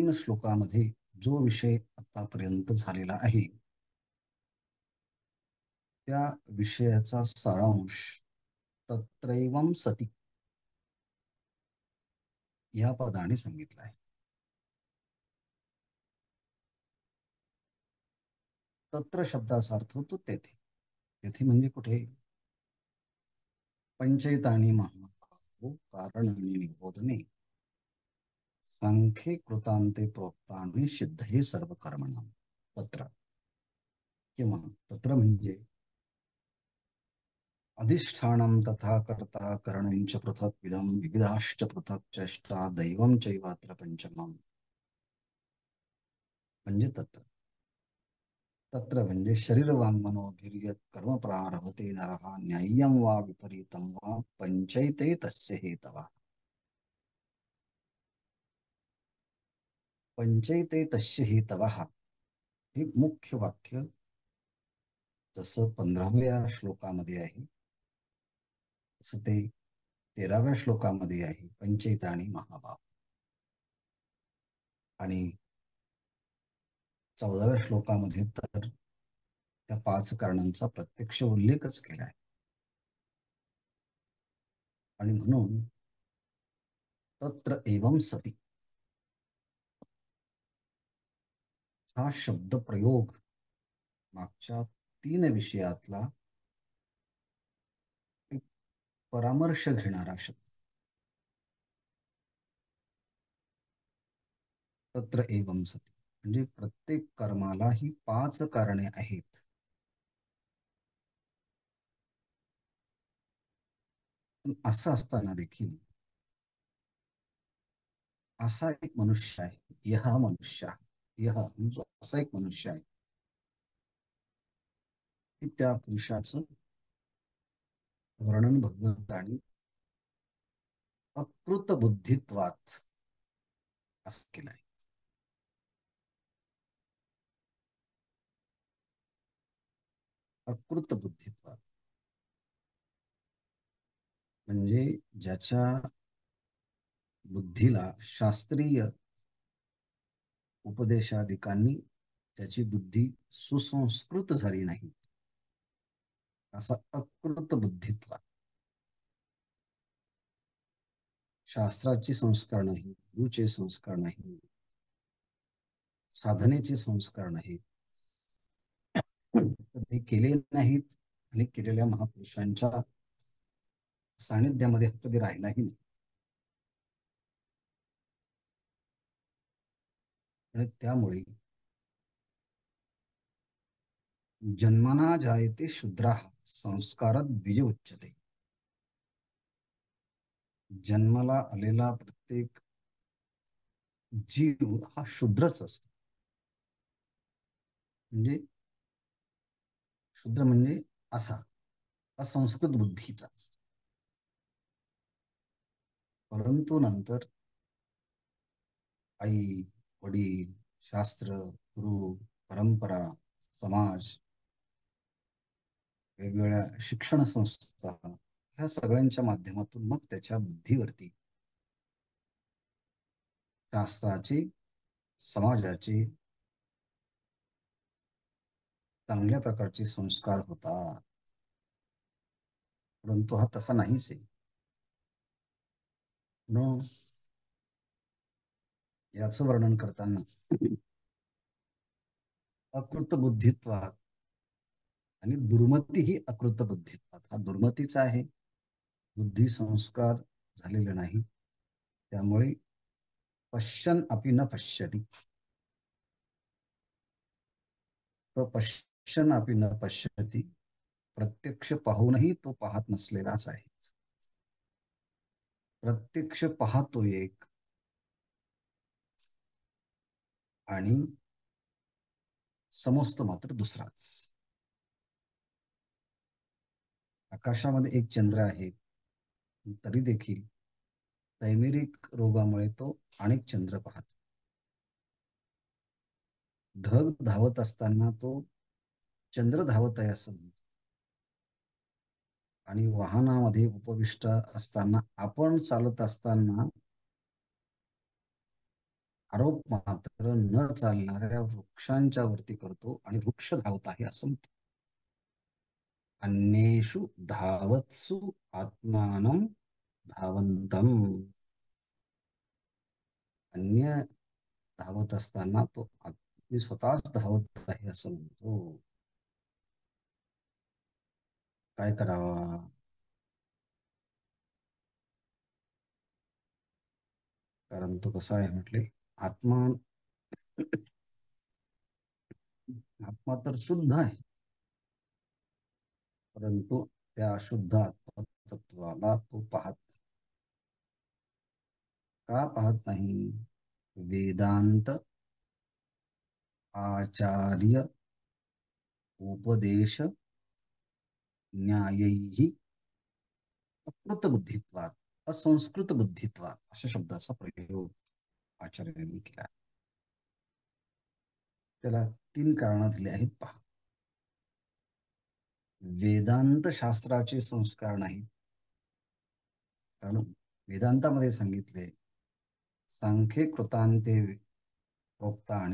3 श्लोकामध्ये जो विषय आतापर्यंत झालेला आहे त्या विषयाचा सारांश तत्रैवं सती या पदाने सांगितला आहे. तत्र शब्दाचा अर्थ होतो तेथे. तेथे म्हणजे कुठे? पंचैतानी महाबाहो कारण निबोधने सांख्ये कृतांते प्रोक्तानि सिद्धये सर्व कर्मणाम. तत्र किंवा तत्र म्हणजे अधिष्ठानं तथा कर्ता करणंच पृथक विदम विविधाश्च पृथक चेष्टा दैवं चैवात्र पंचमम. म्हणजे तत्र तत्र म्हणजे शरीर वांग मनोभिर्यत कर्म प्रारभते नरः न्याय्यं वा विपरीतं वा पंचैते तस्य हेतवः. पंचैते तस्य हेतवः हे मुख्य वाक्य जसं 15व्या श्लोकामध्ये आहे तसं ते 13व्या श्लोकामध्ये आहे. पंचैतानी महाभाव. आणि 14व्या श्लोकामध्ये तर त्या 5 कारणांचा प्रत्यक्ष उल्लेखच केला आहे. आणि म्हणून तत्र एवं सती हा शब्द प्रयोग मागच्या 3 विषयातला एक परामर्श घेणारा शब्द. तत्र एवं सती म्हणजे प्रत्येक कर्माला ही 5 कारणे आहेत. पण असं असताना देखील असा एक मनुष्य आहे, यह मनुष्य यह जो असा एक मनुष्य आहे की त्या पुरुषाचं वर्णन भगवंतानी अकृत बुद्धित्वात असं केलं आहे. अकृत बुद्धित्वात म्हणजे ज्याच्या बुद्धीला शास्त्रीय उपदेशाधिकांनी त्याची बुद्धी सुसंस्कृत झाली नाही असा अकृत बुद्धित्वात. शास्त्राचे संस्कार नाही, गुरुचे संस्कार नाही, साधनेचे संस्कार नाहीत, ते केले नाहीत आणि केलेल्या महापुरुषांच्या सानिध्यामध्ये कधी राहिलाही नाही. आणि त्यामुळे जन्मना जायते शूद्राः संस्कारात द्विज उच्यते. जन्माला आलेला प्रत्येक जीव हा शूद्रच असतो. म्हणजे शूद्र म्हणजे असा असंस्कृत बुद्धीचा असतो. परंतु नंतर आई वडील शास्त्र गुरु परंपरा समाज वेगवेगळ्या शिक्षण संस्था ह्या सगळ्यांच्या माध्यमातून मग त्याच्या बुद्धीवरती शास्त्राचे समाजाचे चांगल्या प्रकारचे संस्कार होतात. परंतु हा तसा नाहीच आहे. म्हणून याचं वर्णन करताना अकृत बुद्धित्वात आणि दुर्मती ही अकृत बुद्धित्वात. हा दुर्मतीचा आहे, बुद्धी संस्कार झालेले नाही. त्यामुळे पश्यन अपि न पश्यती, तो पश्यन अपि न पश्यती प्रत्यक्ष पाहूनही तो पाहत नसलेलाच आहे. प्रत्यक्ष पाहतो एक आणि समजतो मात्र दुसराच. आकाशामध्ये एक चंद्र आहे तरी देखील तैमेरिक रोगामुळे तो अनेक चंद्र पाहतो. ढग धावत असताना तो चंद्र धावत आहे असं म्हणतो. आणि वाहनामध्ये उपविष्ट असताना आपण चालत असताना आरोप मात्र न चालणाऱ्या वृक्षांच्या वरती करतो आणि वृक्ष धावत आहे असं म्हणतो. अन्येषु धावत्सु आत्मानं धावंतम. अन्य धावत असताना तो मी स्वतःच धावत आहे असं म्हणतो. काय करावा? कारण तो कसा आहे म्हटले, आत्मा आत्मा तर शुद्ध आहे, परंतु त्या अशुद्ध आत्मतत्वाला तो पाहत का पाहत नाही? वेदांत आचार्य उपदेश न्यायैः अकृत बुद्धित्वात असंस्कृत बुद्धित्वात अशा शब्दाचा प्रयोग आचार्यांनी केला. त्याला 3 कारणं दिली आहेत पहा. वेदांत शास्त्राचे संस्कार नाही, कारण वेदांतामध्ये सांगितले सांख्ये कृतांते प्रोक्ता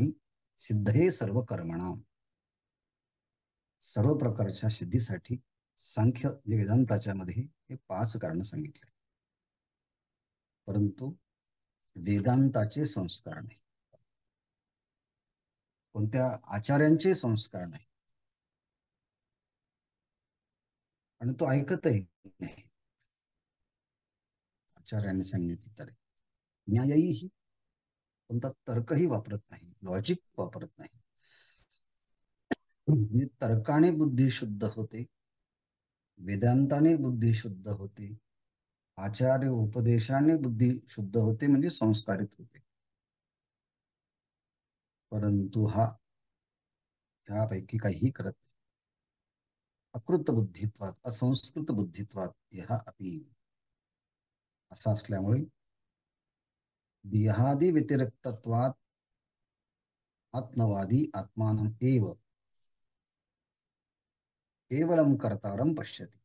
सिद्धे सर्व कर्मणा. सर्व प्रकारच्या सिद्धीसाठी सांख्य म्हणजे वेदांताच्या मध्ये हे 5 कारण सांगितले, परंतु वेदांताचे संस्कार नाही, कोणत्या आचार्यांचे संस्कार नाही, आणि तो ऐकतही नाही. आचार्यांनी सांगितले तर न्यायही, कोणता तर्कही वापरत नाही, लॉजिक वापरत नाही. म्हणजे तर्काने बुद्धी शुद्ध होते, वेदांताने बुद्धी शुद्ध होते, आचार्य उपदेशाने बुद्धी शुद्ध होते, म्हणजे संस्कारित होते. परंतु हा यापैकी काहीही करत नाही. अकृत बुद्धित्वात असंस्कृत बुद्धित्वात ह्या अपि असा असल्यामुळे देहादी व्यतिरिक्तत्वात आत्मवादी आत्मानं एव केवलम कर्तारम पश्यति.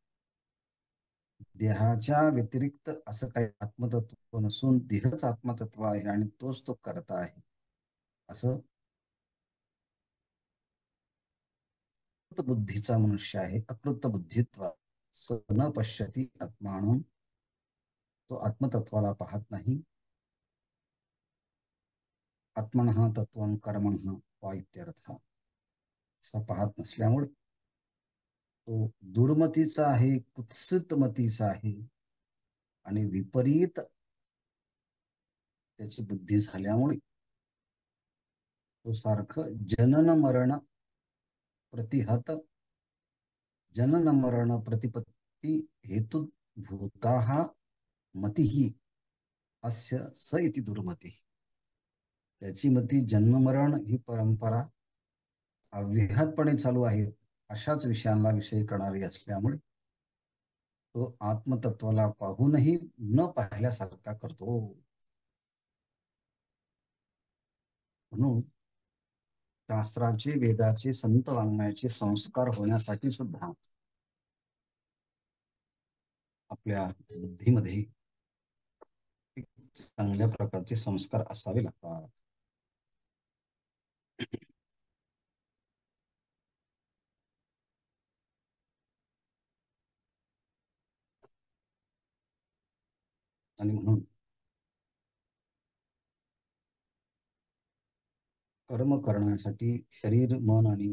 देहाच्या व्यतिरिक्त असं काही आत्मतत्व नसून देहच आत्मतत्व आहे आणि तोच तो करता आहे असं बुद्धीचा मनुष्य आहे. अकृत बुद्धित्व स न पश्यती आत्मानं, तो आत्मतत्वाला पाहत नाही. आत्मनः तत्वं कर्मणः वा इत्यर्थ. असा पाहत नसल्यामुळे तो दुर्मतीचा आहे, कुत्सित मतीचा आहे, आणि विपरीत त्याची बुद्धी झाल्यामुळे तो सारखं जनन मरण प्रतिहत, जनन मरण प्रतिपत्ती हेतु भूताः मतिः अस्य स इति दुर्मती. त्याची मती जन्ममरण ही परंपरा अव्याहतपणे चालू आहे अशाच विषयांना विषय करणारी असल्यामुळे तो आत्मतत्वाला पाहूनही न पाहिल्यासारखा करतो. म्हणून शास्त्राचे, वेदाचे, संत वाङ्मयाचे संस्कार होण्यासाठी सुद्धा आपल्या बुद्धीमध्ये चांगल्या प्रकारचे संस्कार असावे लागतात. आणि म्हणून कर्म करण्यासाठी शरीर, मन आणि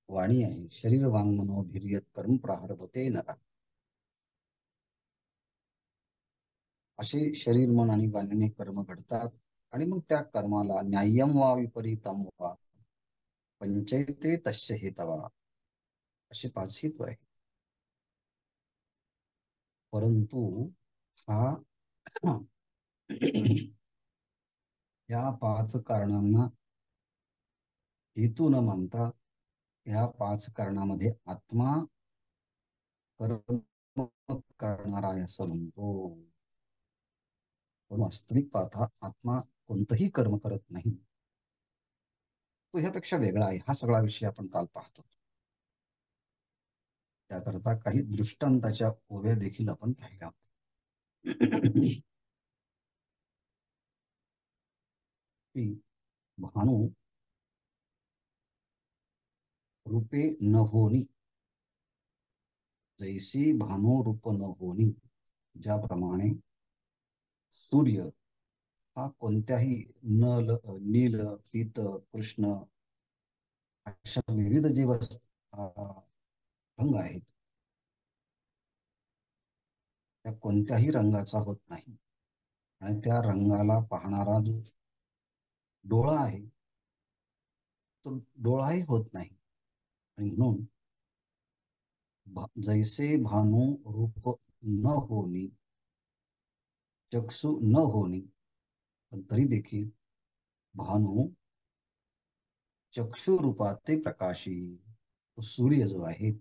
वाणी आहे. शरीर वांग मनोभिर्यत कर्म प्रारभते नरा. असे शरीर, मन आणि वाणीने कर्म घडतात, आणि मग त्या कर्माला न्याय्यम वा विपरीतम वा पंचैते तस्य हेतवा असे 5 हेतू आहेत. परंतु हा या 5 कारणांना हेतू न मानता या 5 कारणामध्ये आत्मा कर्म करणार आहे असं म्हणतो. पण वास्तविक पाहता आत्मा कोणतंही कर्म करत नाही, तो ह्यापेक्षा वेगळा आहे. हा सगळा विषय आपण काल पाहतो. त्याकरता काही दृष्टांताच्या ओव्या देखील आपण पाहिल्या. की भानू रूपे न होनी, जैसी भानू रूप न होनी, ज्याप्रमाणे सूर्य हा कोणत्याही नल नील पीत कृष्ण अशा विविध जे रंग आहेत त्या कोणत्याही रंगाचा होत नाही. आणि त्या रंगाला पाहणारा जो डोळा आहे तो डोळाही होत नाही. आणि म्हणून जैसे भानू रूप न होनी, चक्षु न होनी, पण तरी देखील भानू चक्षु रूपाते प्रकाशी, तो सूर्य जो आहे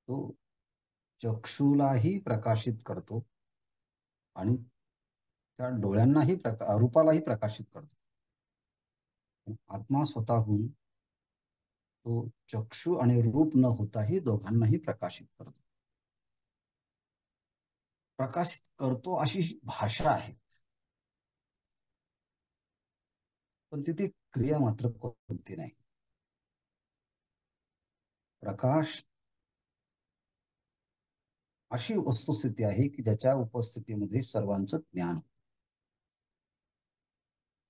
तो चक्षुलाही प्रकाशित करतो आणि त्या डोळ्यांनाही रूपालाही प्रकाशित करतो. आत्मा स्वतःहून तो चक्षु आणि रूप न होताही दोघांनाही प्रकाशित करतो. प्रकाशित करतो अशी भाषा आहे, पण तिथे क्रिया मात्र कोणती नाही. प्रकाश अशी वस्तुस्थिती आहे की ज्याच्या उपस्थितीमध्ये सर्वांचं ज्ञान.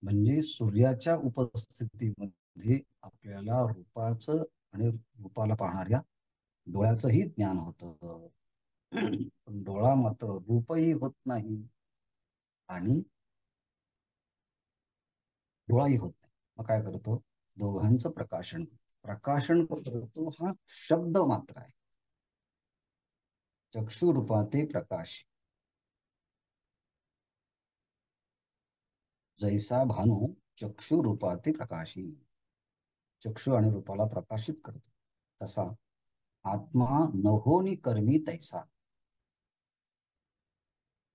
म्हणजे सूर्याच्या उपस्थितीमध्ये आपल्याला रूपाचं आणि रूपाला पाहणाऱ्या डोळ्याचंही ज्ञान होतं. पण डोळा मात्र रूपही होत नाही आणि डोळाही होत नाही. मग काय करतो? दोघांचं प्रकाशन करतो. प्रकाशन करतो हा शब्द मात्र आहे. चक्षु रूपाते प्रकाश, जैसा भानू चक्षु रूपाते प्रकाशी, चक्षु आणि रूपाला प्रकाशित करतो तसा आत्मा नहोनी कर्मी तैसा,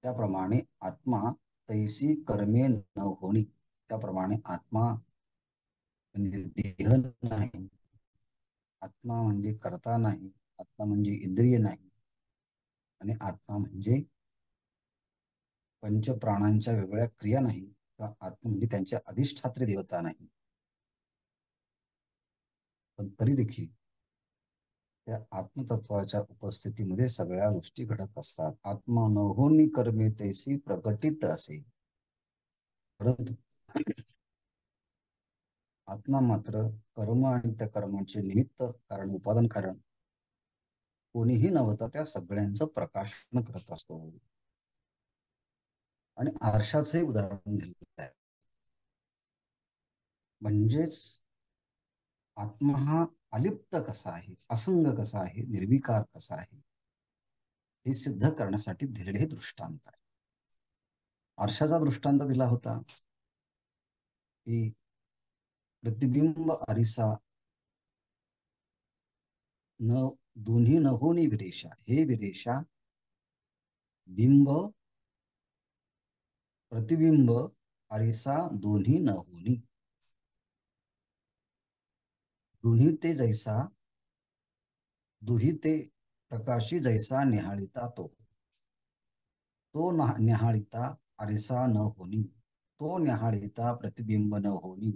त्याप्रमाणे आत्मा तैसी कर्मे न होणी, त्याप्रमाणे आत्मा म्हणजे देह नाही, आत्मा म्हणजे कर्ता नाही, आत्मा म्हणजे इंद्रिय नाही, आणि आत्मा म्हणजे पंचप्राणांच्या वेगवेगळ्या क्रिया नाही, किंवा आत्मा म्हणजे त्यांच्या अधिष्ठात्री देवता नाही. पण तरी देखील त्या आत्मतत्वाच्या उपस्थितीमध्ये सगळ्या गोष्टी घडत असतात. आत्मा न होनी कर्मे तैसी प्रकटित असे, परंतु आत्मा मात्र कर्म आणि त्या कर्माचे निमित्त कारण उपादान कारण कोणीही नव्हता त्या सगळ्यांचं प्रकाशन करत असतो. आणि आरशाचंही उदाहरण दिलेलं आहे. म्हणजेच आत्मा हा अलिप्त कसा आहे, असंग कसा आहे, निर्विकार कसा आहे हे सिद्ध करण्यासाठी दिलेले हे दृष्टांत आहे. आरशाचा दृष्टांत दिला होता की प्रतिबिंब आरिसा न दोन्ही न होणी विरेषा, हे विरेषा बिंब प्रतिबिंब आरिसा दोन्ही न होणी, दोन्ही ते जैसा दुही ते प्रकाशी जैसा निहाळिता तो, तो निहाळिता आरिसा न होणी, तो निहाळिता प्रतिबिंब न होणी,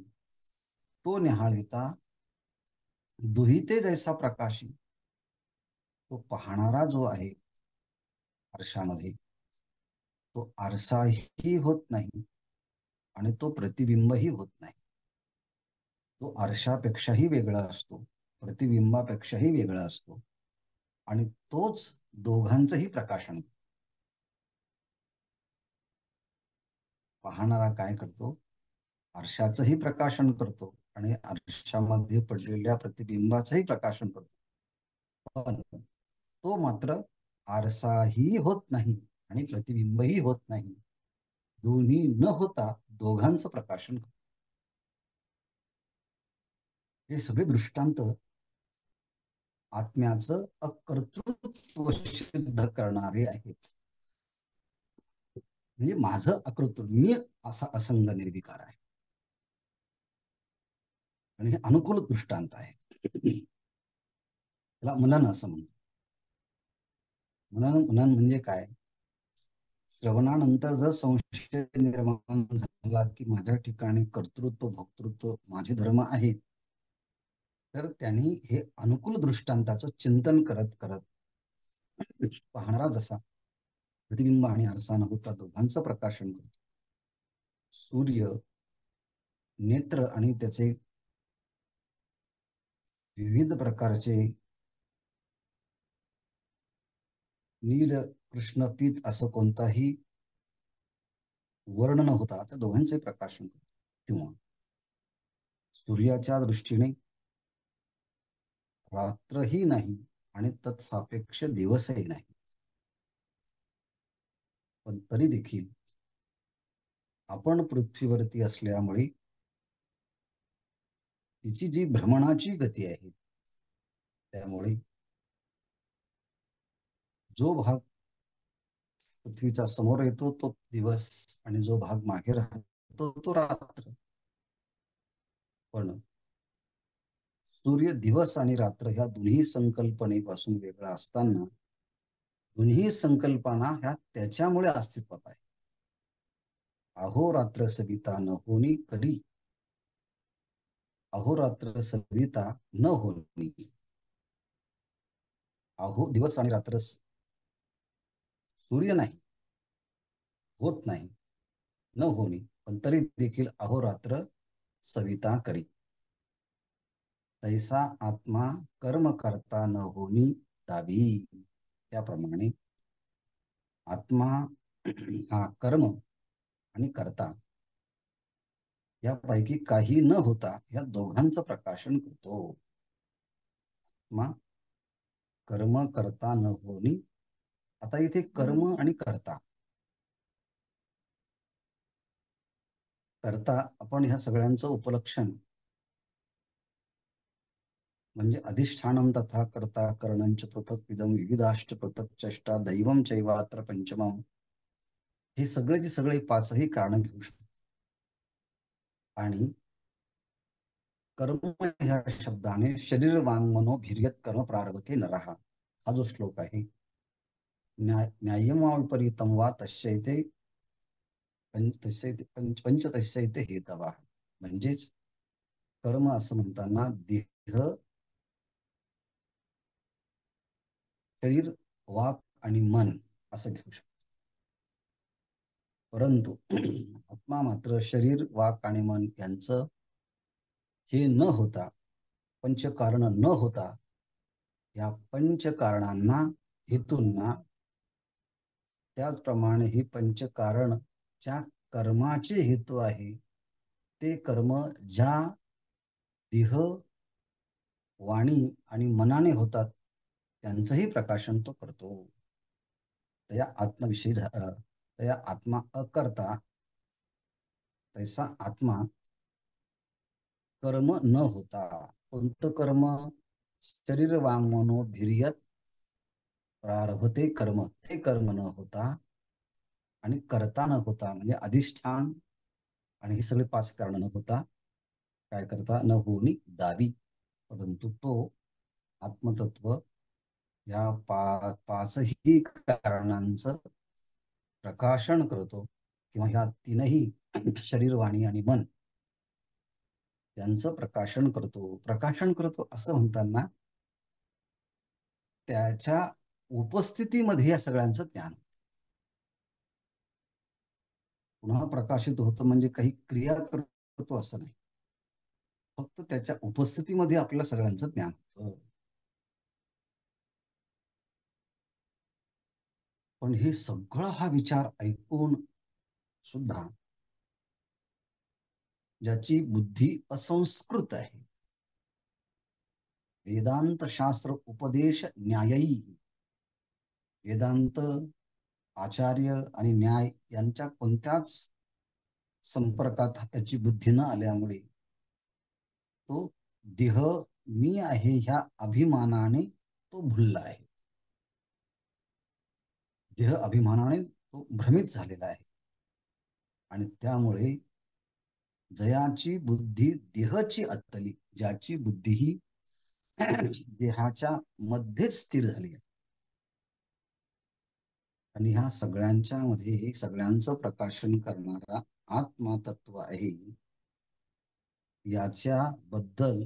तो निहाळिता दुहिते जैसा प्रकाशी, तो पाहणारा जो आहे आरशामध्ये तो आरसाही होत नाही आणि तो प्रतिबिंबही होत नाही. तो आरशापेक्षाही वेगळा असतो, प्रतिबिंबापेक्षाही वेगळा असतो आणि तोच दोघांचंही प्रकाशन. पाहणारा काय करतो? आरशाचंही प्रकाशन करतो आणि आरशामध्ये पडलेल्या प्रतिबिंबाचंही प्रकाशन करतो. पण तो मात्र आरसाही होत नाही आणि प्रतिबिंबही होत नाही, दोन्ही न होता दोघांचं प्रकाशन करतो. हे सगळे दृष्टांत आत्म्याचं अकर्तृत्व सिद्ध करणारे आहेत. म्हणजे माझं अकर्तृत्व, मी असा असंग निर्विकार आहे. आणि हे अनुकूल दृष्टांत आहे. त्याला मनन असं म्हणतात. मनन मनन म्हणजे काय? श्रवणानंतर जर संशय निर्माण झाला की माझ्या ठिकाणी कर्तृत्व भोक्तृत्व माझे धर्म आहे, तर त्यांनी हे अनुकूल दृष्टांताचं चिंतन करत करत पाहणारा जसा प्रतिबिंब आणि आरसा होता दोघांचं प्रकाशन करतो. सूर्य नेत्र आणि त्याचे विविध प्रकारचे नील कृष्ण पीत असं कोणताही वर्ण न होता त्या दोघांचे प्रकाशन करतो. किंवा सूर्याच्या दृष्टीने रात्रही नाही आणि तत्सापेक्ष दिवसही नाही, पण तरी देखील आपण पृथ्वीवरती असल्यामुळे तिची जी भ्रमणाची गती आहे, त्यामुळे जो भाग पृथ्वीचा समोर येतो तो दिवस आणि जो भाग मागे राहतो तो रात्र. पण सूर्य दिवस आणि रात्र ह्या दोन्ही संकल्पनेपासून वेगळा असताना दोन्ही संकल्पना ह्या त्याच्यामुळे अस्तित्वात आहे. अहोरात्र सविता न होनी करी, अहोरात्र सविता न होनी. अहो दिवस आणि रात्र सूर्य नाही, होत नाही, न होणी, पण तरी देखील अहोरात्र सविता करी. तैसा आत्मा कर्म करता न होनी दावी. त्याप्रमाणे आत्मा हा कर्म आणि कर्ता यापैकी काही न होता या दोघांचं प्रकाशन करतो. आत्मा कर्म करता न होनी. आता इथे कर्म आणि कर्ता, करता आपण ह्या सगळ्यांचं उपलक्षण म्हणजे अधिष्ठानं तथा कर्ता करणंच पृथक विदम विविधाष्ट पृथक चेष्टा दैवम चैवात्र पंचमम, हे सगळेचे सगळे पाचही कारण घेऊ शकतो. आणि कर्म ह्या शब्दाने शरीर वांग मनो भिर्यत कर्म प्रारभते नरहा, हा जो श्लोक आहे, न्याय्यम वा विपरीतम वा तस्यैते पंच तस्यैते हेतवा. म्हणजेच कर्म असं म्हणताना देह शरीर वाक आणि मन असं घेऊ शकतो. परंतु आत्मा मात्र शरीर वाक आणि मन यांचं हे न होता, पंचकारण न होता, या पंचकारणांना हेतूंना त्याचप्रमाणे ही पंचकारण ज्या कर्माचे हेतू आहे ते कर्म ज्या देह वाणी आणि मनाने होतात त्यांचंही प्रकाशन तो करतो. त्या आत्मविषयी त्या आत्मा अकर्ता, तैसा आत्मा कर्म न होता. कोणतं कर्म? शरीर वांग मनो धिर्यत प्रारभते कर्म, ते कर्म न होता आणि करता न होता म्हणजे अधिष्ठान आणि हे सगळे पाच कारण न होता काय करता न होनी दावी. परंतु तो आत्मतत्व या पाचही कारणांचं प्रकाशन करतो, किंवा ह्या तीनही शरीर वाणी आणि मन यांचं प्रकाशन करतो. प्रकाशन करतो असं म्हणताना त्याच्या उपस्थितीमध्ये या सगळ्यांचं ज्ञान पुन्हा प्रकाशित होतं, म्हणजे काही क्रिया करतो असं नाही, फक्त त्याच्या उपस्थितीमध्ये आपल्याला सगळ्यांचं ज्ञान होतं. पण हे सगळं हा विचार ऐकून सुद्धा ज्याची बुद्धी असंस्कृत आहे, वेदांत शास्त्र उपदेश न्यायी, वेदांत आचार्य आणि न्याय यांच्या कोणत्याच संपर्कात त्याची बुद्धी न आल्यामुळे तो देह मी आहे ह्या अभिमानाने तो भुलला आहे. देह अभिमानाने तो भ्रमित झालेला आहे. आणि त्यामुळे जयाची बुद्धी देहची अत्तली, ज्याची बुद्धी ही देहाच्या मध्येच स्थिर झाली आहे, आणि ह्या सगळ्यांच्या मध्ये सगळ्यांचं प्रकाशन करणारा आत्मा तत्व आहे. याच्याबद्दल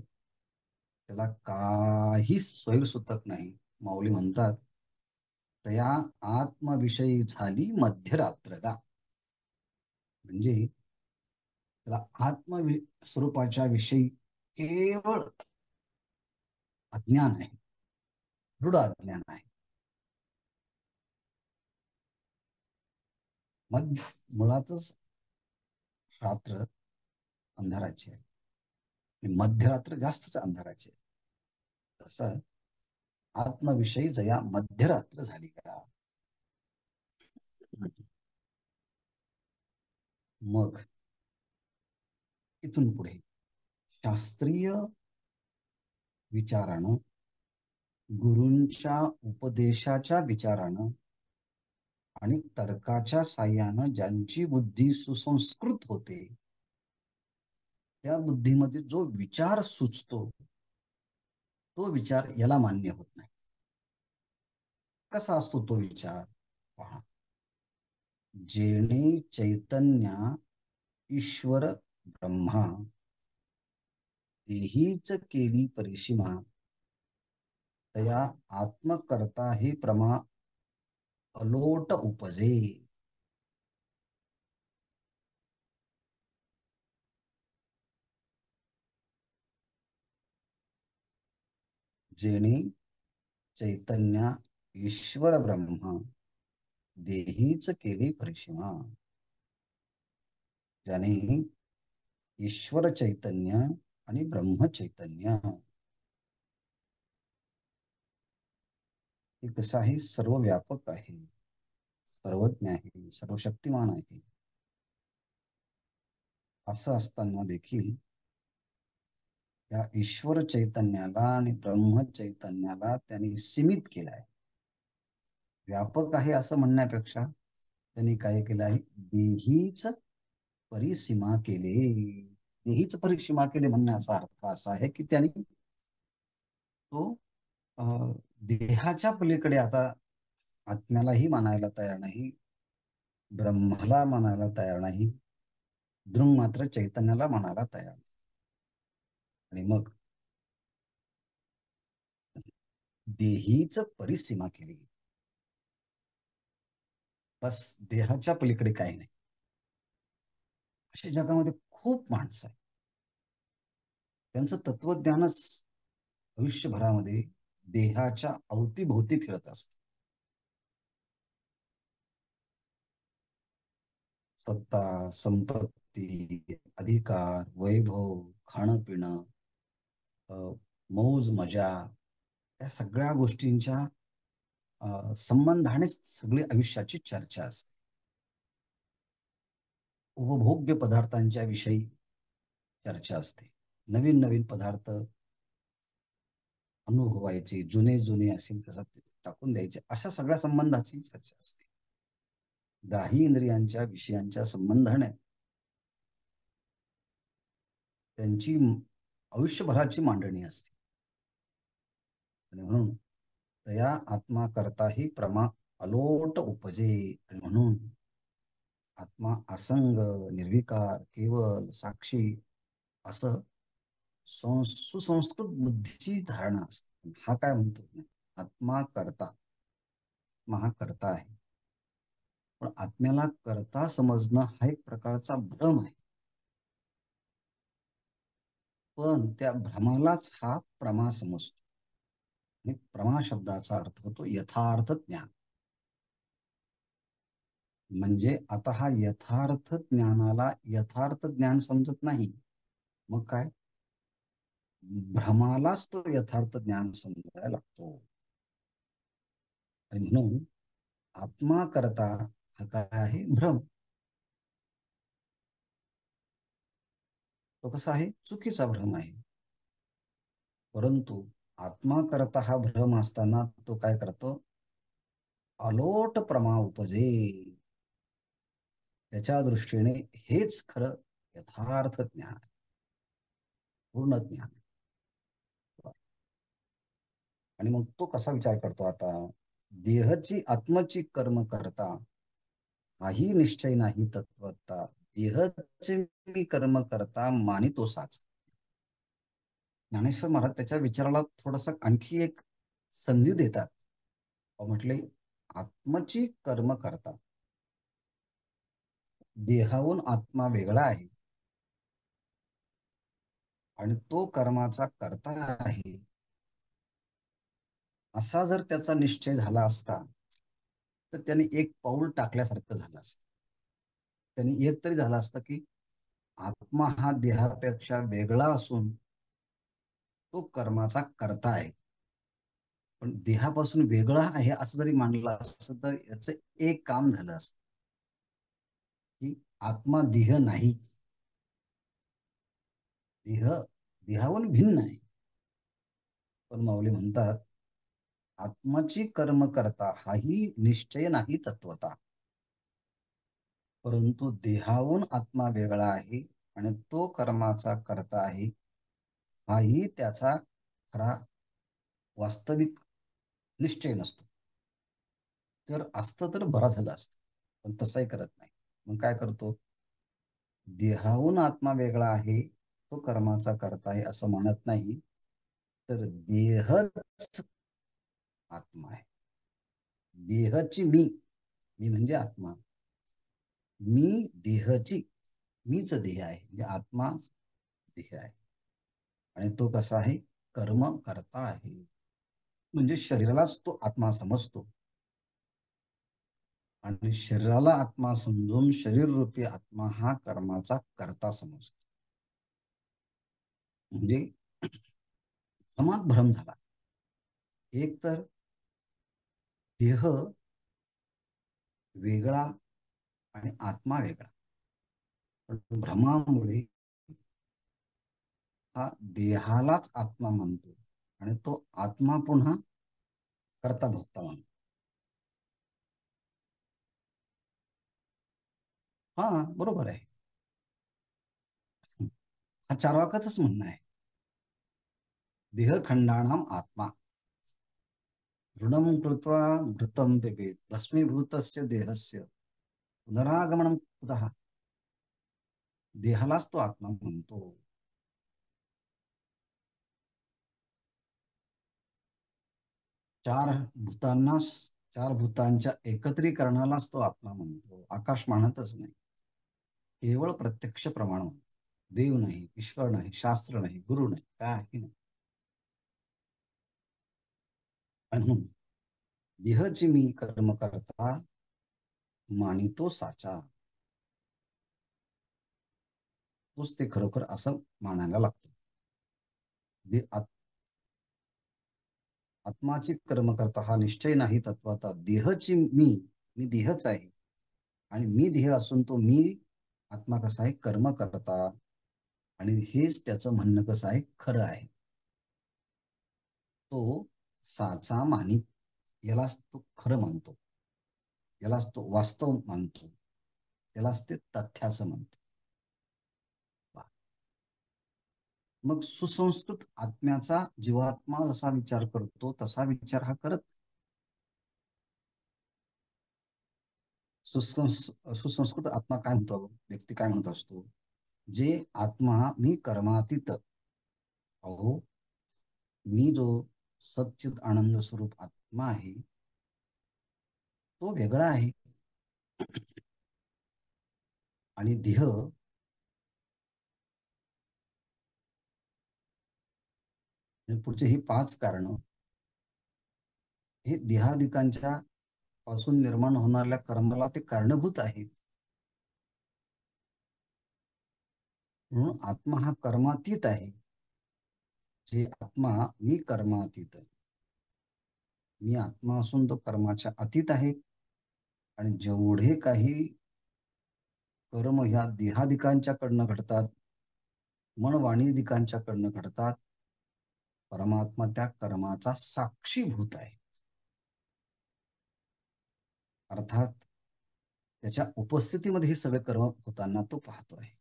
त्याला काही स्वैरसूतक नाही. माऊली म्हणतात, तया आत्मविषयी झाली मध्यरात्रदा. म्हणजे त्याला स्वरूपाच्या विषयी केवळ अज्ञान आहे, दृढ अज्ञान आहे. मग मुळातच रात्र अंधाराची आहे आणि मध्यरात्र जास्तच अंधाराची आहे. तसं आत्मविषयी जया मध्यरात्र झाली का. मग इथून पुढे शास्त्रीय विचारानं, गुरूंच्या उपदेशाच्या विचारानं आणि तर्काच्या साह्यानं ज्यांची बुद्धी सुसंस्कृत होते, त्या बुद्धीमध्ये जो विचार सुचतो तो विचार याला मान्य होत नाही. कसा असतो तो विचार पहा. जेणे चैतन्या ईश्वर ब्रह्मा तेहीच केली परिसीमा, तया आत्मकर्ता हे प्रमा अलोट उपजे. जेणे चैतन्या ईश्वर ब्रह्मा देहीच केली परिसीमा. ज्याने ईश्वर चैतन्य आणि ब्रह्म चैतन्य हे कसं आहे, सर्व व्यापक आहे, सर्वज्ञ आहे, सर्वशक्तिमान आहे. असं असताना देखील या ईश्वर चैतन्याला आणि ब्रह्म चैतन्याला त्यांनी सीमित केलं आहे. व्यापक आहे असं म्हणण्यापेक्षा त्यांनी काय केलं आहे, देहीच परिसीमा केले. देहीच परिसीमा केले म्हणण्याचा अर्थ असा आहे की त्यांनी तो देहाच्या पलीकडे आता आत्म्यालाही मानायला तयार नाही, ब्रह्माला मानायला तयार नाही, दृंग मात्र चैतन्याला मानायला तयार नाही. आणि मग देहीच परिसीमा केली. बस देहाच्या पलीकडे काही नाही. अशा जगामध्ये खूप माणसं आहेत, त्यांचं तत्वज्ञानच आयुष्यभरामध्ये देहाच्या अवतीभोवती फिरत असत. सत्ता, संपत्ती, अधिकार, वैभव, खाणं पिणं, मौज मजा, या सगळ्या गोष्टींच्या संबंधानेच सगळी आयुष्याची चर्चा असते. उपभोग्य पदार्थांच्या विषयी चर्चा असते. नवीन नवीन पदार्थ अनुभवायचे, जुने जुने असेल तसं टाकून द्यायचे, अशा सगळ्या संबंधाची चर्चा असते. दाही इंद्रियांच्या विषयांच्या संबंधाने त्यांची आयुष्यभराची मांडणी असते. आणि म्हणून तया आत्मा करता ही प्रमा अलोट उपजे. आणि म्हणून आत्मा असंग, निर्विकार, केवल, साक्षी असं सुसंस्कृत बुद्धीची धारणा असते. हा काय म्हणतो, आत्मा करता, आत्मा हा करता आहे. पण आत्म्याला करता समजणं हा एक प्रकारचा भ्रम आहे. पण त्या भ्रमालाच हा प्रमा समजतो. आणि प्रमा शब्दाचा अर्थ होतो यथार्थ ज्ञान. म्हणजे आता हा यथार्थ ज्ञानाला यथार्थ ज्ञान समजत नाही, मग काय, भ्रमालाच तो यथार्थ ज्ञान समजायला लागतो. आणि म्हणून आत्मा करता हा काय आहे, भ्रम. तो कसा आहे, चुकीचा भ्रम आहे. परंतु आत्मा करता हा भ्रम असताना तो काय करतो, अलोट प्रमा उपजे. त्याच्या दृष्टीने हेच खरं यथार्थ ज्ञान आहे, पूर्ण ज्ञान आहे. आणि मग तो कसा विचार करतो आता, देहची आत्मची कर्म करता, हाही निश्चय नाही तत्वता. देहचे मी कर्म करता, मानितो साच. ज्ञानेश्वर महाराज त्याच्या विचाराला थोडासा आणखी एक संधी देतात. म्हटले, आत्मची कर्म करता, देहाहून आत्मा वेगळा आहे आणि तो कर्माचा कर्ता आहे, असा जर त्याचा निश्चय झाला असता तर त्यांनी एक पाऊल टाकल्यासारखं झालं असतं. त्यांनी एक तरी झालं असतं की आत्मा हा देहापेक्षा वेगळा असून तो कर्माचा कर्ता आहे. पण देहापासून वेगळा आहे असं जरी मानलं असतं तर याचं एक काम झालं असतं की आत्मा देह नाही, देह देहाहून भिन्न आहे. पण माऊली म्हणतात, आत्माची कर्म करता हाही निश्चय नाही तत्वता, परंतु देहाहून आत्मा वेगळा आहे आणि तो कर्माचा कर्ता आहे, हाही त्याचा खरा वास्तविक निश्चय नसतो. जर असतं तर बरं झालं असतं, पण तसंही करत नाही. मग काय करतो, देहाहून आत्मा वेगळा आहे, तो कर्माचा कर्ता आहे असं म्हणत नाही, तर देहच आत्मा आहे. देहची मी म्हणजे आत्मा, मी देहची, मीच देह आहे म्हणजे आत्मा देह आहे. आणि तो कसा आहे, कर्म करता आहे. म्हणजे शरीरालाच तो आत्मा समजतो आणि शरीराला आत्मा समजून शरीर रूपी आत्मा हा कर्माचा कर्ता समजतो. म्हणजे भ्रमात भ्रम झाला. एक तर देह वेगळा आणि आत्मा वेगळा, पण भ्रमामुळे हा देहालाच आत्मा म्हणतो आणि तो आत्मा पुन्हा कर्ता भोगता म्हणतो. हा बरोबर आहे. हा चार्वाकाचंच म्हणणं आहे. देहखंडाणाम आत्मा ऋणम कृत्वा मृतं पिबेत, भस्मीभूतस्य देहस्य पुनरागमनम कुतः. देहालाच तो आत्मा म्हणतो. चार भूतांना, चार भूतांच्या एकत्रीकरणालाच तो आत्मा म्हणतो. आकाश मानतच नाही, केवळ प्रत्यक्ष प्रमाण म्हणतो. देव नाही, ईश्वर नाही, शास्त्र नाही, गुरु नाही, काही नाही. म्हणून देहची मी कर्म करता, मानितो साचा. तोच ते खरोखर असं मानायला लागतो. दे आत्माची कर्म करता हा निश्चय नाही तत्वाचा. देहची मी देहच आहे आणि मी देह असून तो मी आत्मा कसा आहे, कर्म करता. आणि हेच त्याचं म्हणणं कसं आहे, खरं आहे. तो साचा मानित, यालाच तो खरं मानतो, यालाच तो वास्तव मानतो, यालाच ते तथ्याचं म्हणतो. मग सुसंस्कृत आत्म्याचा जीवात्मा जसा विचार करतो तसा विचार हा करत. सुसंस्कृत आत्मा काय म्हणतो, व्यक्ती काय म्हणत असतो, जे आत्मा मी कर्मातीत, अहो मी जो सच्चित आनंद स्वरूप आत्मा आहे तो वेगळा आहे. आणि देह, आणि पुढचे ही पाच कारण हे देहादिकांच्या पासून निर्माण होणाऱ्या कर्माला ते कारणभूत आहेत. म्हणून आत्मा हा कर्मातीत आहे. जे आत्मा मी कर्मातीत, मी आत्मा असून तो कर्माच्या अतीत आहे. आणि जेवढे काही कर्म ह्या देहादिकांच्याकडनं घडतात, मन वाणीदिकांच्याकडनं घडतात, परमात्मा त्या कर्माचा साक्षीभूत आहे. अर्थात त्याच्या उपस्थितीमध्ये हे सगळे कर्म होताना तो पाहतो आहे.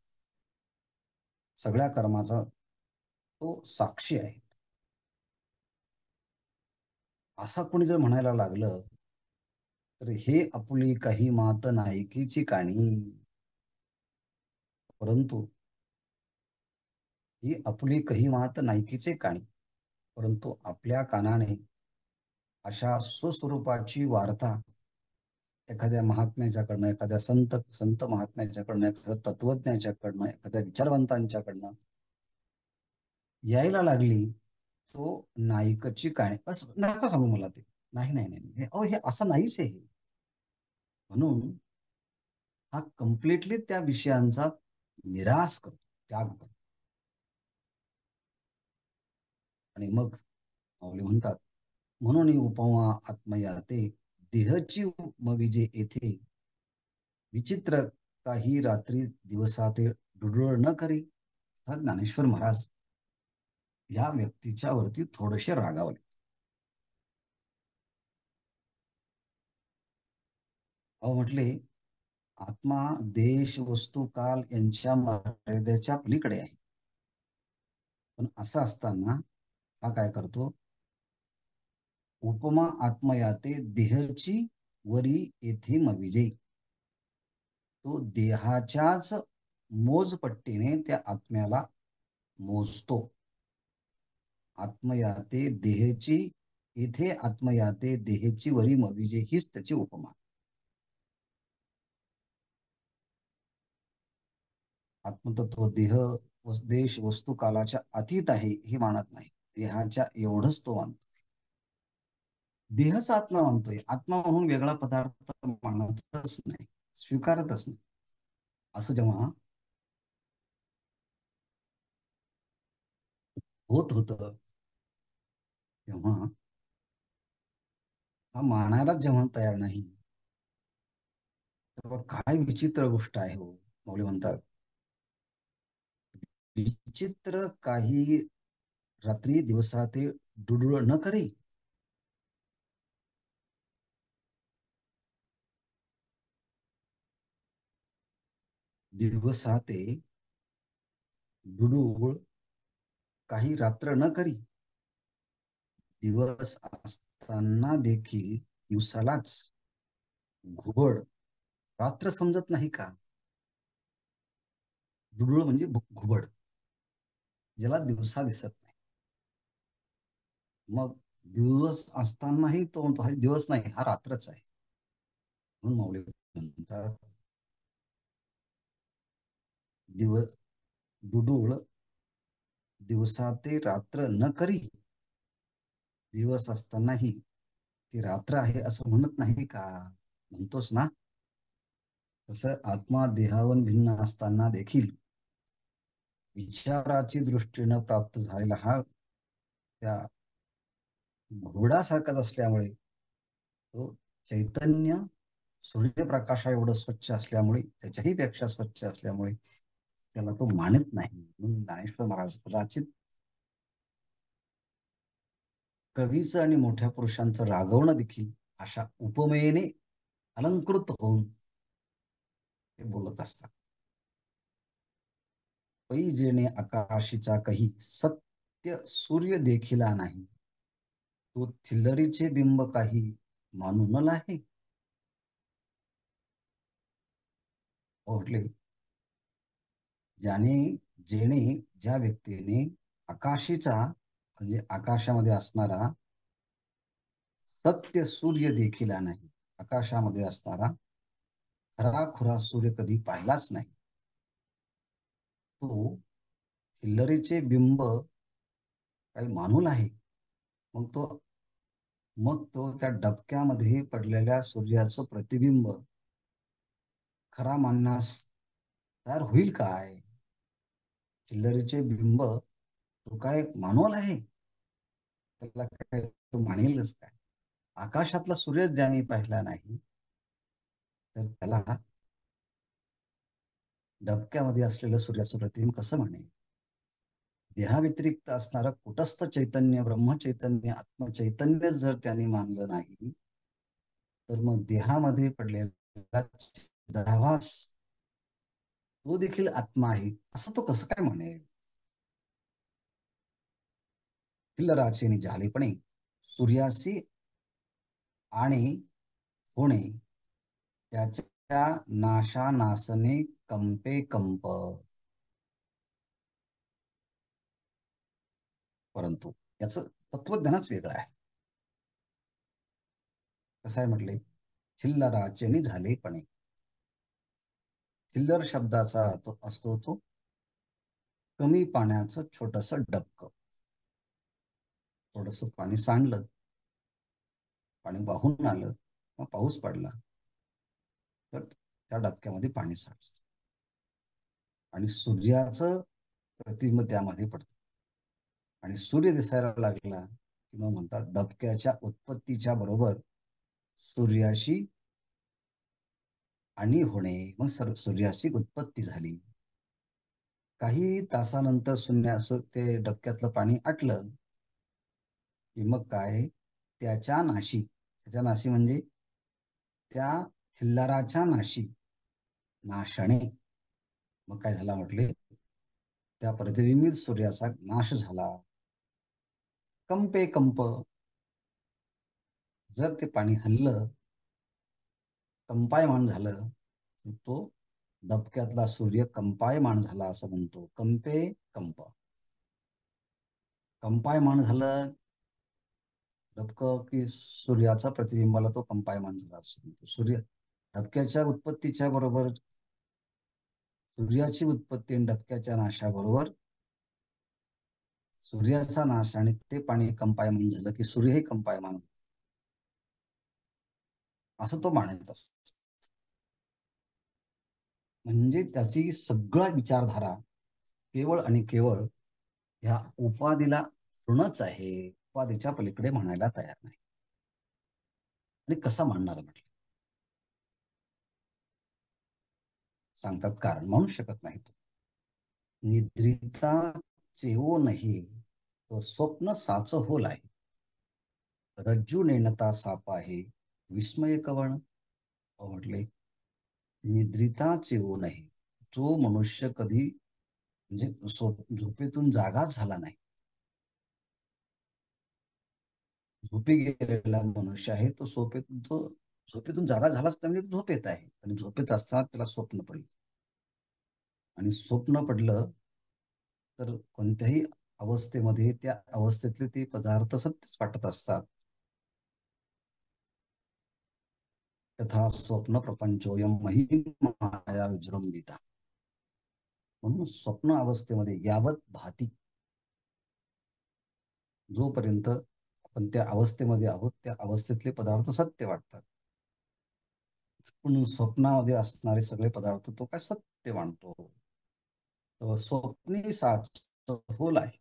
सगळ्या कर्माचा तो साक्षी आहे. असा कोणी जर म्हणायला लागलं तर हे आपुली काही मात नायकीची काणी. परंतु ही आपुली काही मात नायकीचे काणी, परंतु आपल्या कानाने अशा सुस्वरूपाची वार्ता एखाद्या महात्म्याच्याकडनं, एखाद्या संत संत महात्म्याच्याकडनं, एखाद्या तत्वज्ञाच्याकडनं, एखाद्या विचारवंतांच्याकडनं यायला लागली, तो नायकाची काय बस नका सांगू मला ते. नाही नाही नाही नाही. अहो हे असं नाहीच आहे हे. म्हणून हा कम्प्लिटली त्या विषयांचा निराश करतो, त्याग करतो. आणि मग माऊली म्हणतात, म्हणून ही उपमा आत्मया ते देहची विजे येथे विचित्र काही रात्री दिवसात डुडुळ न करी. ज्ञानेश्वर महाराज या व्यक्तीच्या वरती थोडेसे रागावले. अहो म्हटले, आत्मा देश वस्तू काल यांच्या मर्यादेच्या पलीकडे आहे. पण असं असताना हा काय करतो, उपमा आत्मयाते देहची वरी येथे मविजे. तो देहाच्याच मोजपट्टीने त्या आत्म्याला मोजतो. आत्मयाते देहची, इथे आत्मयाते देहची वरी मविजे हीच त्याची उपमा. आत्मतत्व देह देश वस्तू कालाच्या अतीत आहे हे मानत नाही. देहाच्या एवढंच तो मानतो. देहच आत्मा मानतोय. आत्मा म्हणून वेगळा पदार्थ मानतच नाही, स्वीकारतच नाही. असं जेव्हा होत होतं, तेव्हा हा मानायलाच जेव्हा तयार नाही, तेव्हा काय विचित्र गोष्ट आहे हो. मौली म्हणतात, विचित्र काही रात्री दिवसाते डुडुळ न करी. दिवसाते डुडुळ काही रात्र न करी. दिवस असताना देखील दिवसालाच घुबड रात्र समजत नाही का? डुडुळ म्हणजे घुबड, ज्याला दिवसा दिसत नाही. मग दिवस असतानाही तो म्हणतो हा दिवस नाही, हा रात्रच आहे. म्हणून माऊली म्हणतात, दिवस डुडुळ दिवसाते रात्र न करी. दिवस असतानाही ती रात्र आहे असं म्हणत नाही का? म्हणतोस ना. तसं आत्मा देहावन भिन्न असताना देखील विचाराची दृष्टीनं प्राप्त झालेला हा त्या घोडासारखाच असल्यामुळे, तो चैतन्य सूर्यप्रकाशा एवढं स्वच्छ असल्यामुळे, त्याच्याही पेक्षा स्वच्छ असल्यामुळे त्याला तो मानत नाही. म्हणून ज्ञानेश्वर महाराज कदाचित कवीचं आणि मोठ्या पुरुषांचं रागवणं देखील अशा उपमेयने अलंकृत होऊन ते बोलत असतात. पैजेने आकाशीचा काही सत्य सूर्य देखिला नाही. तो थिल्लरीचे बिंब काही मानून आहे. ओरले, ज्याने जेणे ज्या व्यक्तीने आकाशीचा म्हणजे आकाशामध्ये असणारा सत्य सूर्य देखिला नाही, आकाशामध्ये असणारा खराखुरा सूर्य कधी पाहिलाच नाही, तो थिल्लरीचे बिंब काही मानूल आहे. मग तो त्या डबक्यामध्ये पडलेल्या सूर्याचं प्रतिबिंब खरा मानण्यास तयार होईल काय? चिल्लरीचे बिंब तो काय मानवल आहे? त्याला काय तो म्हणेलच काय? आकाशातला सूर्य ज्याने पाहिला नाही, तर त्याला डबक्यामध्ये असलेलं सूर्याचं प्रतिबिंब कसं म्हणेल? देहाव्यतिरिक्त असणारं कुटस्थ चैतन्य, ब्रह्मचैतन्य, आत्मचैतन्य जर त्यांनी मानलं नाही, तर मग देहामध्ये पडलेला चिदाभास तो देखील आत्मा आहे असं तो कसं काय म्हणेल? थिल्लराचे झालेपणे सूर्यासी आणि होणे, त्याच्या नाशानासने कंपे कंप. परंतु याचं तत्वज्ञानच वेगळं आहे. कसं आहे म्हटले, थिल्लराचे झाले पणे. थिल्लर शब्दाचा अर्थ असतो तो कमी पाण्याचं छोटस डबकं. थोडस पाणी सांडलं, पाणी वाहून आलं, मग पाऊस पडला, तर त्या डबक्यामध्ये पाणी साठतं आणि सूर्याचं प्रतिबिंब त्यामध्ये पडतं. आणि सूर्य दिसायला लागला की मग म्हणतात डबक्याच्या उत्पत्तीच्या बरोबर सूर्याशी आणि होणे, मग सूर्याशी उत्पत्ती झाली. काही तासानंतर ते डबक्यातलं पाणी आटलं की मग काय, त्याच्या नाशी म्हणजे त्या थिल्लराच्या नाशणे. मग काय झाला म्हटले, त्या प्रतिबिंबित सूर्याचा नाश झाला. कंपे कंप, जर ते पाणी हल्लं, कंपायमान झालं, तो डबक्यातला सूर्य कंपायमान झाला असं म्हणतो. कंपे कंप, कंपायमान झालं डबकं की सूर्याचा प्रतिबिंबाला तो कंपायमान झाला असं म्हणतो. डबक्याच्या उत्पत्तीच्या बरोबर सूर्याची उत्पत्ती आणि डबक्याच्या नाशाबरोबर सूर्याचा नाश आणि ते पाणी कंपायमान झालं की सूर्यही कंपायमान, असं तो मानत असतो. म्हणजे त्याची सगळा विचारधारा केवळ आणि केवळ ह्या उपाधीला ऋणच आहे. उपाधीच्या पलीकडे म्हणायला तयार नाही. आणि कसा मांडणार म्हटलं, सांगतात कारण म्हणू शकत नाही तो. निद्रिता चेवो नाही, तो स्वप्न साच होल आहे. रज्जू नेणता साप आहे, विस्मय कवण. म्हटले निद्रिता चेवो नाही, जो मनुष्य कधी म्हणजे झोपेतून जागाच झाला नाही. झोपी गेलेला मनुष्य आहे तो, झोपेतून जागा झालाच नाही म्हणजे झोपेत आहे. आणि झोपेत असताना त्याला स्वप्न पडलं, आणि स्वप्न पडलं तर कोणत्याही अवस्थेमध्ये त्या अवस्थेतले ते पदार्थ सत्यच वाटत असतात. तथा स्वप्न प्रपंचोयम माया विजृंभिता. म्हणून स्वप्न अवस्थेमध्ये यावत भाती, जोपर्यंत आपण त्या अवस्थेमध्ये आहोत त्या अवस्थेतले पदार्थ सत्य वाटतात. पण स्वप्नामध्ये असणारे सगळे पदार्थ तो काय सत्य मानतो. तर स्वप्नी साच होल आहे,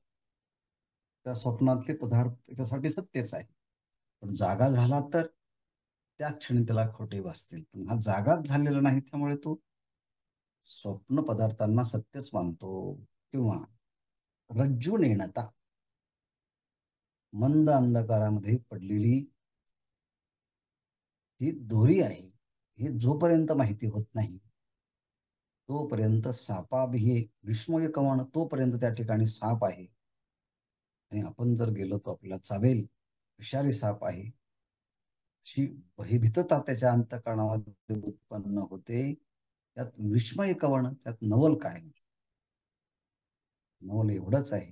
त्या स्वप्नातले पदार्थ त्याच्यासाठी सत्यच आहे. पण जागा झाला तर त्या क्षणी त्याला खोटे भासतील. पण हा जागाच झालेला नाही, त्यामुळे तो स्वप्न पदार्थांना सत्यच मानतो. किंवा रज्जू नेणता, मंद अंधकारामध्ये पडलेली ही दोरी आहे, हे जोपर्यंत माहिती होत नाही तोपर्यंत सापाभिहे विस्मय कवण, तोपर्यंत त्या ठिकाणी साप आहे. आणि आपण जर गेलो तो आपल्याला चावेल, विषारी साप आहे, अशी भयभीतता त्याच्या अंतःकरणामध्ये उत्पन्न होते. त्यात विस्मय कवण, त्यात नवल काय? नवल एवढंच आहे,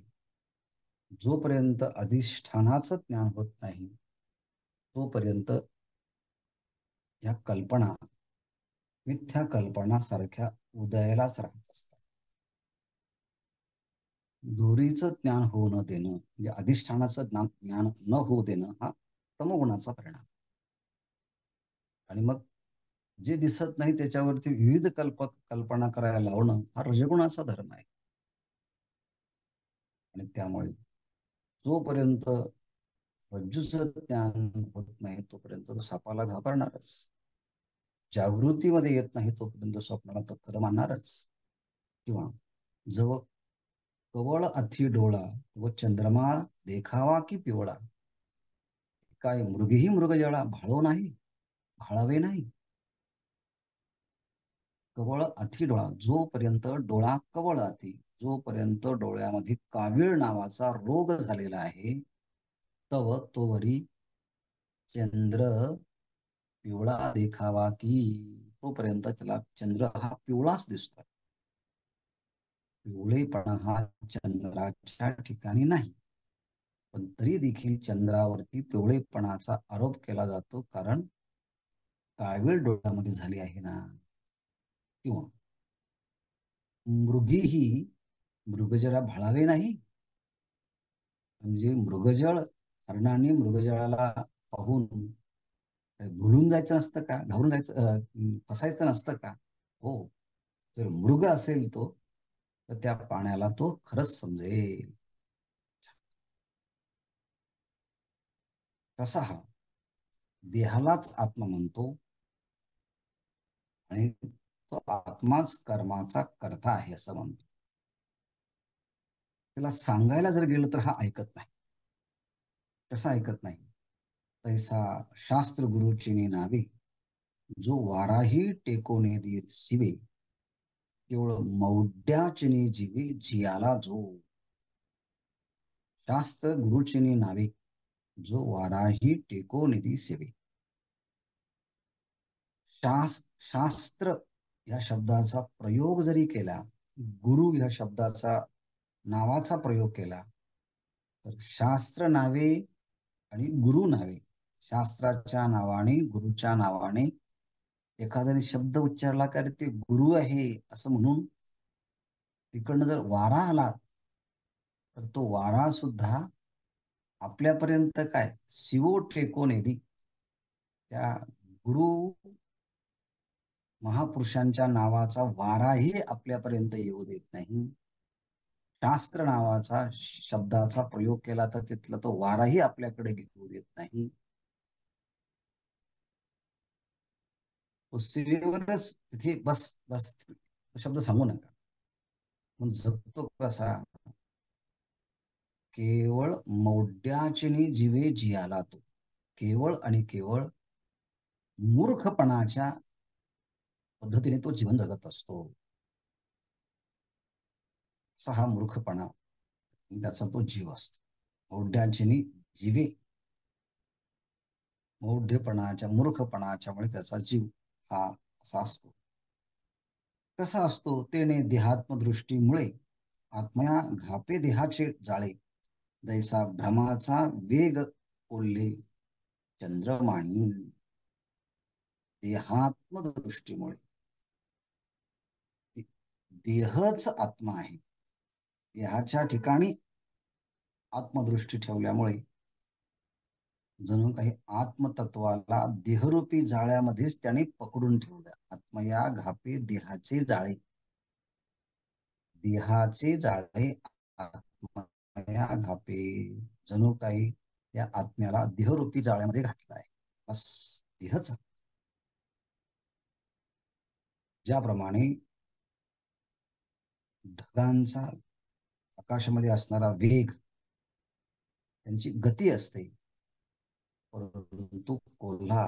जोपर्यंत अधिष्ठानाचं ज्ञान होत नाही तोपर्यंत या कल्पना मिथ्या कल्पनासारख्या उदयालाच राहत असतात. दोरीचं ज्ञान होऊ न देणं म्हणजे अधिष्ठानाचं ज्ञान न होऊ देणं हा तमोगुणाचा परिणाम. आणि मग जे दिसत नाही त्याच्यावरती विविध कल्पना करायला लावणं हा रजगुणाचा धर्म आहे. आणि त्यामुळे जोपर्यंत रज्जूचं ज्ञान होत नाही तोपर्यंत तो सापाला घाबरणारच. जागृतीमध्ये येत नाही तोपर्यंत स्वप्नाला तर खरं मानणारच. किंवा जवळ कवळ अथी डोळा व चंद्रमा देखावा की पिवळा. काय मृगही मृगजळा भाळो नाही, भाळावे नाही. कवळ अथी डोळा, जोपर्यंत डोळा कवळ अथी, जोपर्यंत डोळ्यामध्ये कावीळ नावाचा रोग झालेला आहे, तव तोवरी चंद्र पिवळा देखावा की, तोपर्यंत त्याला चंद्र हा पिवळाच दिसतोय. पिवळेपणा हा चंद्राच्या ठिकाणी नाही, पण तरी देखील चंद्रावरती पिवळेपणाचा आरोप केला जातो, कारण काळवीळ डोळ्यामध्ये झाली आहे ना. किंवा मृगीही मृगजळा भाळावे नाही, म्हणजे मृगजळ, हरणाने मृगजळाला पाहून भुलून जायचं नसतं का, घाबरून जायचं, फसायचं नसतं का? हो, जर मृग असेल तो, तर त्या पाण्याला तो खरंच समजेल. तसा हा देहालाच आत्मा म्हणतो, आणि तो आत्माच कर्माचा कर्ता आहे असं म्हणतो. त्याला सांगायला जर गेलं तर हा ऐकत नाही. कसा ऐकत नाही? तैसा शास्त्र गुरुचिनी नावे, जो वाराही टेकोने दे सिवे, केवळ मौढ्याचिनी जीवे जियाला जो. शास्त्र गुरुचिनी नावे, जो वाराही टेको निधी सेवे. शास्त्र या शब्दाचा प्रयोग जरी केला, गुरु या शब्दाचा नावाचा प्रयोग केला, तर शास्त्र नावे आणि गुरु नावे, शास्त्राच्या नावाने गुरुच्या नावाने एखाद्याने शब्द उच्चारला का रे ते गुरु आहे असं म्हणून, तिकडनं जर वारा आला, तर तो वारा सुद्धा आपल्यापर्यंत काय शिवो टेको नेदी, त्या गुरु महापुरुषांच्या नावाचा वाराही आपल्यापर्यंत येऊ देत नाही. शास्त्र नावाचा शब्दाचा प्रयोग केला तर तिथला तो वाराही आपल्याकडे घेऊ देत नाही. तो सीमेवरच तिथे बस बस शब्द सांगू नका. मग जगतो कसा? केवळ मौढ्याचिनी जीवे जियाला तो, केवळ आणि केवळ मूर्खपणाच्या पद्धतीने तो जीवन जगत असतो. असा हा मूर्खपणा, त्याचा तो जीव असतो. मौढ्याचिनी जीवे, मौढ्यपणाच्या मूर्खपणाच्यामुळे त्याचा जीव हा असा असतो. कसा असतो? तेने देहात्मदृष्टीमुळे आत्मया घापे देहाचे जाळे, दैसा भ्रमाचा वेग ओल्ले चंद्रमाणी. देहात्मदृष्टीमुळे, देहच आत्मा आहे, देहाच्या ठिकाणी आत्मदृष्टी ठेवल्यामुळे जणू काही आत्मतत्वाला देहरूपी जाळ्यामध्येच त्याने पकडून ठेवलं. आत्मया घापे देहाचे जाळे, देहाचे जाळे आत्मया घापे, जणू काही या आत्म्याला देहरूपी जाळ्यामध्ये घातलाय. बस देहच. ज्याप्रमाणे ढगांचा आकाशामध्ये असणारा वेग, त्यांची गती असते, परंतु कोल्हा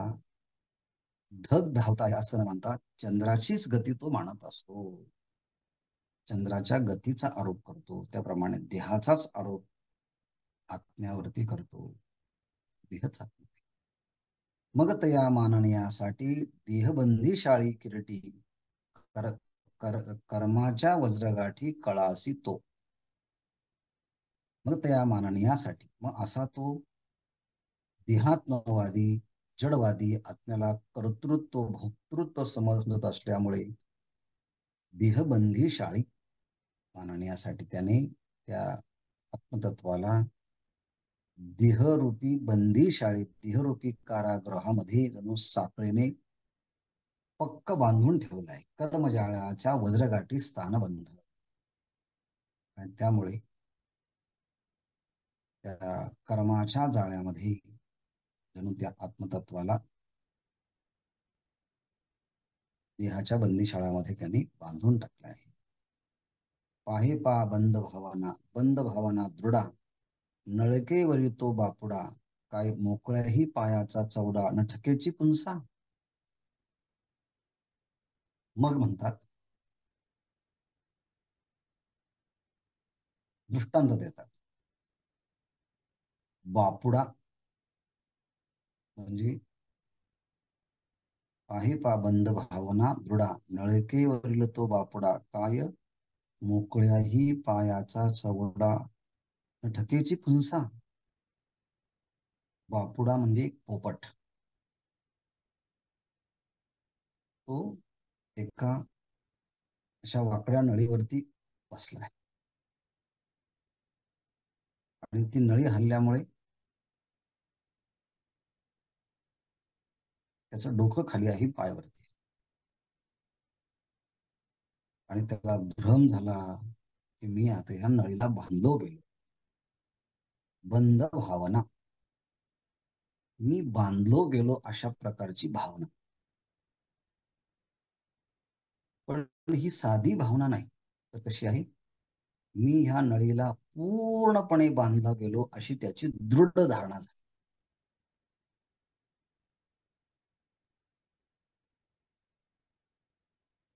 ढग धावत आहे असं न म्हणता चंद्राचीच गती तो मानत असतो. चंद्राच्या गतीचा आरोप करतो, त्याप्रमाणे देहाचाच आरोप आत्म्यावरती करतो. देहच आत्मा. मग तया मानण्यासाठी देहबंदीशाळी किरटी, कर, कर्माच्या वज्रगाठी कळासी तो. मग त्या मानण्यासाठी, मग असा तो देहात्मवादी जडवादी आत्म्याला कर्तृत्व भोक्तृत्व समजत असल्यामुळे देहबंदीशाळी मानण्यासाठी त्याने त्या आत्मतत्वाला देहरूपी बंदीशाळेत, देहरूपी कारागृहामध्ये जणू साखळीने पक्क बांधून ठेवलाय. कर्मजाळाच्या वज्रगाठी स्थानबंध. आणि त्यामुळे त्या कर्माच्या जाळ्यामध्ये जणू त्या आत्मतत्वाला देहाच्या बंदीशाळामध्ये त्यांनी बांधून टाकले आहे. पाहे पा बंद भावना दृढा, नळकेवरी तो बापुडा, काय मोकळ्याही पायाचा चवडा, न ठकेची पुंसा. मग म्हणतात, दृष्टांत देतात. बापुडा म्हणजे पाही पाबंद भावना दृढा, नळकेवरील तो बापडा काय, मोकळ्याही पायाचा चवडा, न ठकेची फुंसा. बापुडा म्हणजे एक पोपट. तो एका अशा वाकड्या नळीवरती बसलाय आणि ती नळी हल्ल्यामुळे त्याचं डोकं खाली आहे पायावरती, आणि त्याला भ्रम झाला की मी आता ह्या नळीला बांधलो गेलो. बंद भावना, मी बांधलो गेलो अशा प्रकारची भावना. पण ही साधी भावना नाही, तर कशी आहे, मी ह्या नळीला पूर्णपणे बांधला गेलो अशी त्याची दृढ धारणा झाली.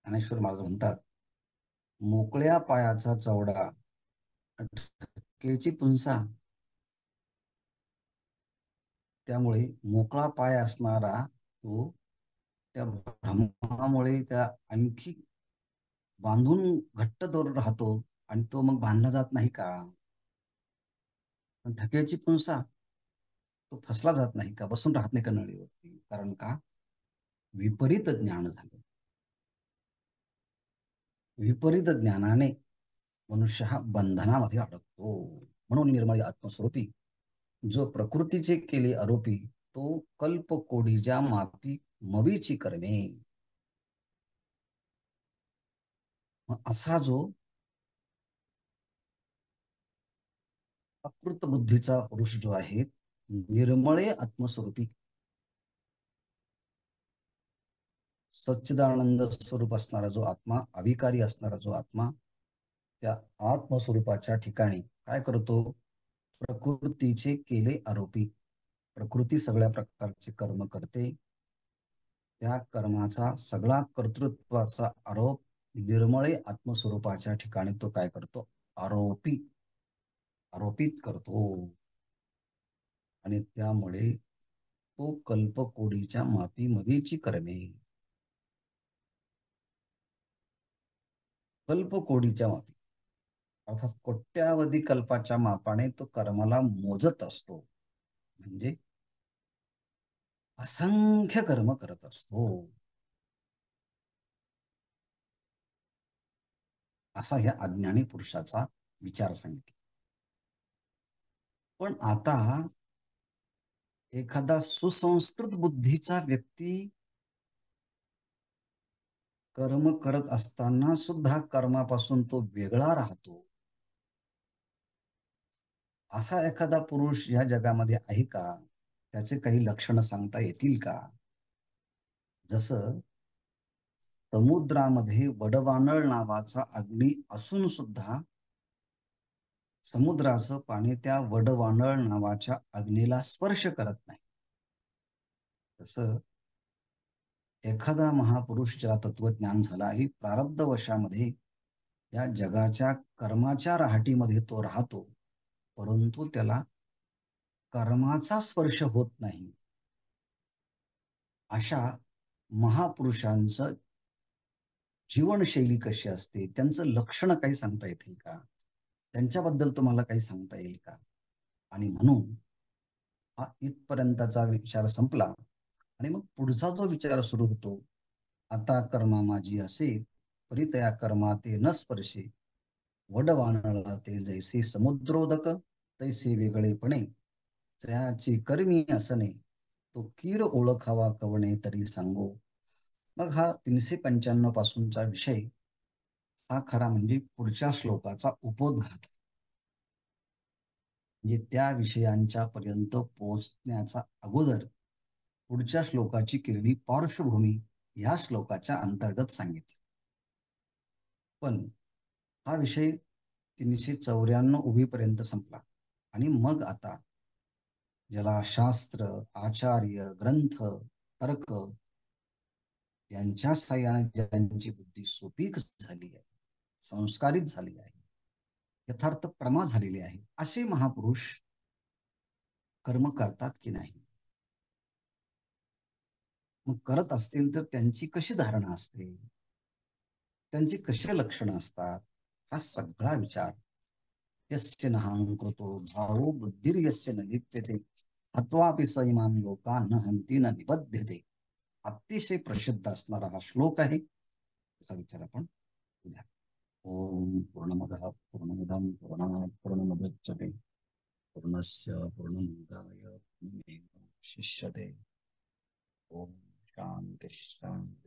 ज्ञानेश्वर महाराज म्हणतात, मोकळ्या पायाचा चवडा, अटकेची पुंसा. त्यामुळे मोकळा पाय असणारा तो त्या भ्रमामुळे त्या आणखी बांधून घट्ट धरून राहतो, आणि तो मग बांधला जात नाही का. पण ठकेची पुंसा, तो फसला जात नाही का, बसून राहत नाही का नळीवरती, कारण का विपरीत ज्ञान झालं. विपरीत ज्ञानाने मनुष्य हा बंधनामध्ये अडकतो. म्हणून निर्मळ आत्मस्वरूपी जो प्रकृतीचे केले आरोपी, तो कल्पकोडीच्या मापी मवीची करणे. असा जो अकृत बुद्धीचा पुरुष जो आहे, निर्मळे आत्मस्वरूपी सच्चिदानंद स्वरूप असणारा जो आत्मा, अविकारी असणारा जो आत्मा, त्या आत्मस्वरूपाच्या ठिकाणी काय करतो, प्रकृतीचे केले आरोपी. प्रकृती सगळ्या प्रकारचे कर्म करते, त्या कर्माचा सगळा कर्तृत्वाचा आरोप निर्मळे आत्मस्वरूपाच्या ठिकाणी तो काय करतो, आरोपित करतो. आणि त्यामुळे तो कल्पकोडीच्या मापी मवीची कर्मे. कल्पकोडीच्या मापी अर्थात कोट्यावधी कल्पाच्या मापाने तो कर्माला मोजत असतो, म्हणजे असंख्य कर्म करत असतो, असा ह्या अज्ञानी पुरुषाचा विचार सांगितला. पण आता एखादा सुसंस्कृत बुद्धीचा व्यक्ती कर्म करत असताना सुद्धा कर्मापासून तो वेगळा राहतो, असा एखादा पुरुष या जगामध्ये आहे का, त्याचे काही लक्षण सांगता येतील का. जसं समुद्रामध्ये वडवानळ नावाचा अग्नी असून सुद्धा समुद्राचं पाणी त्या वडवानळ नावाच्या अग्नीला स्पर्श करत नाही, तसं एखादा महापुरुष ज्याला तत्वज्ञान झाला आहे, प्रारब्ध वशामध्ये या जगाच्या कर्माच्या राहाटीमध्ये तो राहतो, परंतु त्याला कर्माचा स्पर्श होत नाही. अशा महापुरुषांचं जीवनशैली कशी असते, त्यांचं लक्षण काही सांगता येतील का, त्यांच्याबद्दल तुम्हाला काही सांगता येईल का. आणि म्हणून हा इथपर्यंतचा विचार संपला, आणि मग पुढचा जो विचार सुरू होतो, आता कर्मा माझी असे, परितया कर्मा ते न स्पर्शे, वडवानळा ते जैसे समुद्रोदक, तैसे वेगळेपणे त्याची कर्मी असणे, तो कीर ओळखावा कवणे तरी सांगो. मग हा 395 पासूनचा विषय हा खरा म्हणजे पुढच्या श्लोकाचा उपोद्घात आहे. म्हणजे त्या विषयांच्या पर्यंत पोहोचण्याचा अगोदर पुढच्या श्लोकाची किरणी पार्श्वभूमी या श्लोकाच्या अंतर्गत सांगितली. पण हा विषय 394 उभीपर्यंत संपला, आणि मग आता ज्याला शास्त्र, आचार्य, ग्रंथ, तर्क यांच्या साह्याने ज्यांची बुद्धी सुपीक झाली आहे, संस्कारित झाली आहे, यथार्थ प्रमा झालेली आहे, असे महापुरुष कर्म करतात की नाही. मग करत असतील तर त्यांची कशी धारणा असते, त्यांची कशी लक्षणं असतात, हा सगळा विचार यस्य नहां कृतो भावो बुद्धिर्यस्य न लिप्यते हत्वापि स इमान् लोकान् न हन्ति न निबध्यते. अतिशय प्रसिद्ध असणारा हा श्लोक आहे. त्याचा विचार आपण उद्या. ओम पूर्णमदः पूर्णमिदं पूर्णात् पूर्णमुदच्यते पूर्णस्य पूर्णमादाय पूर्णमेवावशिष्यते. ओम शांती शांती.